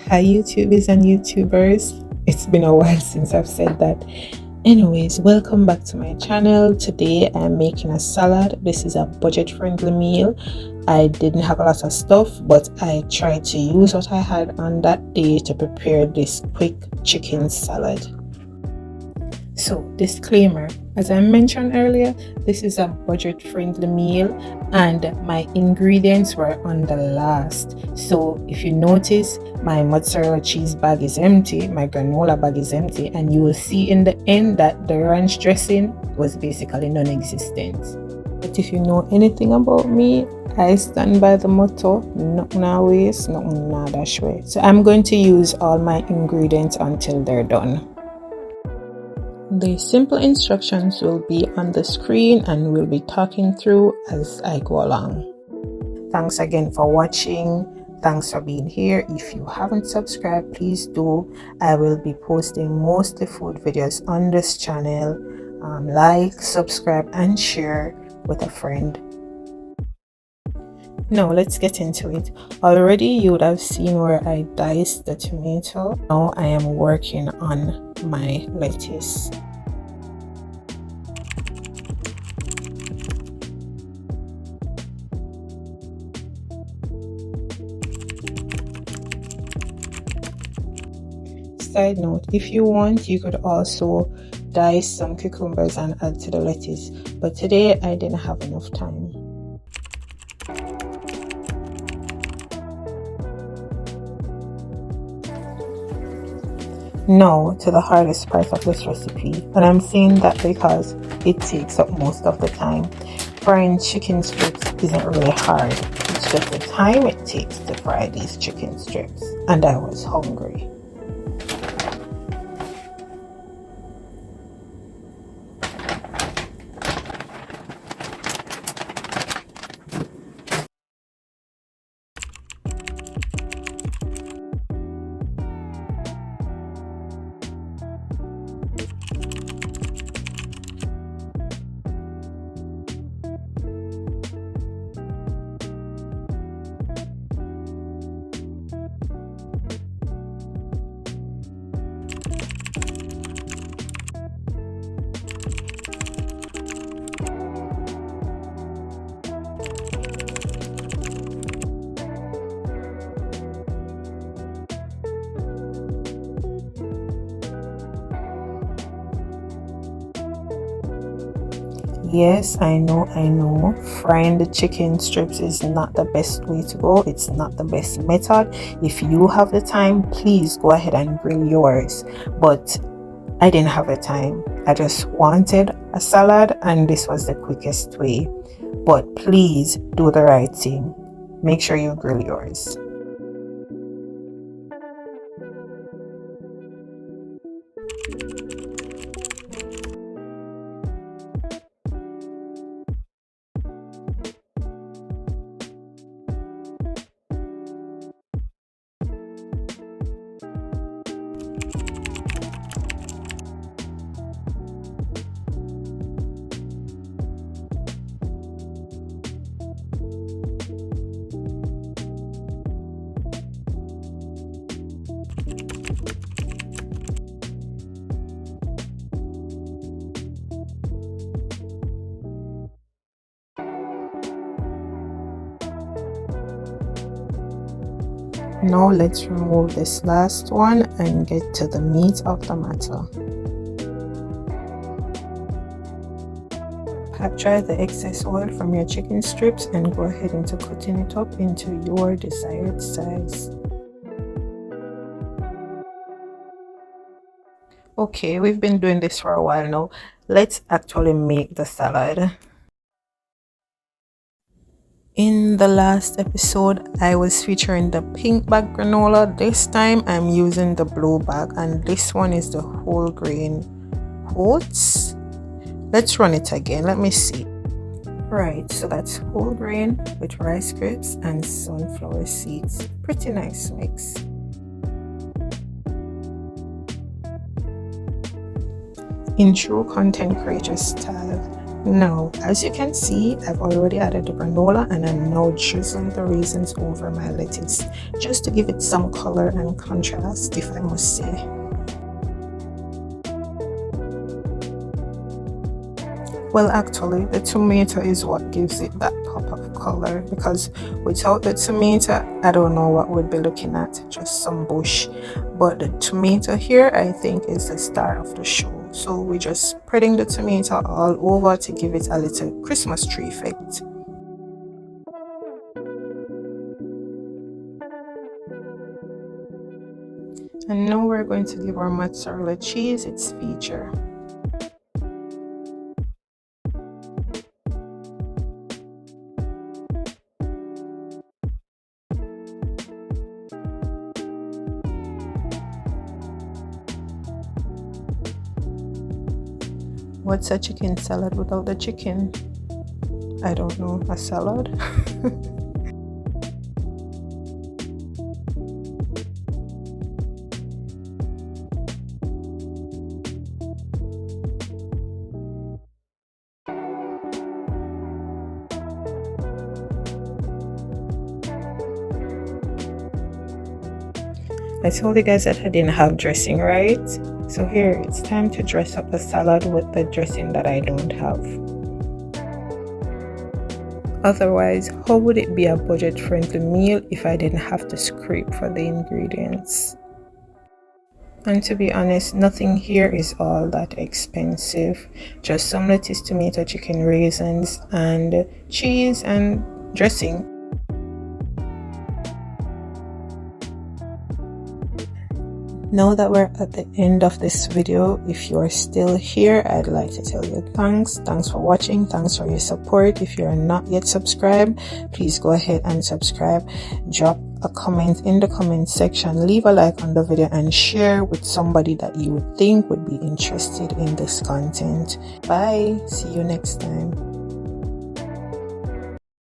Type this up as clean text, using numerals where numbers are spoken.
Hi, YouTubers and YouTubers. It's been a while since I've said that. Anyways, welcome back to my channel. Today I'm making a salad. This is a budget-friendly meal. I didn't have a lot of stuff, but I tried to use what I had on that day to prepare this quick chicken salad. So, disclaimer, as I mentioned earlier, this is a budget-friendly meal and my ingredients were on the last. So, if you notice, my mozzarella cheese bag is empty, my granola bag is empty, and you will see in the end that the ranch dressing was basically non-existent. But if you know anything about me, I stand by the motto, nothing I waste, nothing I dash away. So I'm going to use all my ingredients until they're done. The simple instructions will be on the screen and we'll be talking through as I go along. Thanks again for watching. Thanks for being here. If you haven't subscribed, please do. I will be posting mostly food videos on this channel. Like, subscribe, and share with a friend. Now let's get into it. Already you would have seen where I diced the tomato. Now I am working on my lettuce. Side note, if you want, you could also dice some cucumbers and add to the lettuce, but today I didn't have enough time. Now to the hardest part of this recipe, and I'm saying that because it takes up most of the time. Frying chicken strips isn't really hard, it's just the time it takes to fry these chicken strips, and I was hungry. Yes, I know. Frying the chicken strips is not the best way to go. It's not the best method. If you have the time, please go ahead and grill yours. But I didn't have the time. I just wanted a salad, and this was the quickest way. But please do the right thing. Make sure you grill yours. Now let's remove this last one and get to the meat of the matter. Pat dry the excess oil from your chicken strips and go ahead into cutting it up into your desired size. Okay, we've been doing this for a while now. Let's actually make the salad. In the last episode, I was featuring the pink bag granola. This time, I'm using the blue bag, and this one is the whole grain oats. Let's run it again. Let me see. Right, so that's whole grain with rice crisps and sunflower seeds. Pretty nice mix. In true content creator style, Now, as you can see, I've already added the granola and I'm now drizzling the raisins over my lettuce just to give it some color and contrast, if I must say. Well, actually, the tomato is what gives it that pop of color, because without the tomato, I don't know what we'd be looking at, just some bush. But the tomato here, I think, is the star of the show. So we're just spreading the tomato all over to give it a little Christmas tree effect. And now we're going to give our mozzarella cheese its feature. What's a chicken salad without the chicken? I don't know, a salad? I told you guys that I didn't have dressing, right? So here, it's time to dress up the salad with the dressing that I don't have. Otherwise, how would it be a budget-friendly meal if I didn't have to scrape for the ingredients? And to be honest, nothing here is all that expensive. Just some lettuce, tomato, chicken, raisins, and cheese and dressing. Now that we're at the end of this video, if you're still here, I'd like to tell you thanks for watching, thanks for your support. If you're not yet subscribed, please go ahead and subscribe. Drop a comment in the comment section, leave a like on the video, and share with somebody that you would think would be interested in this content. Bye, see you next time.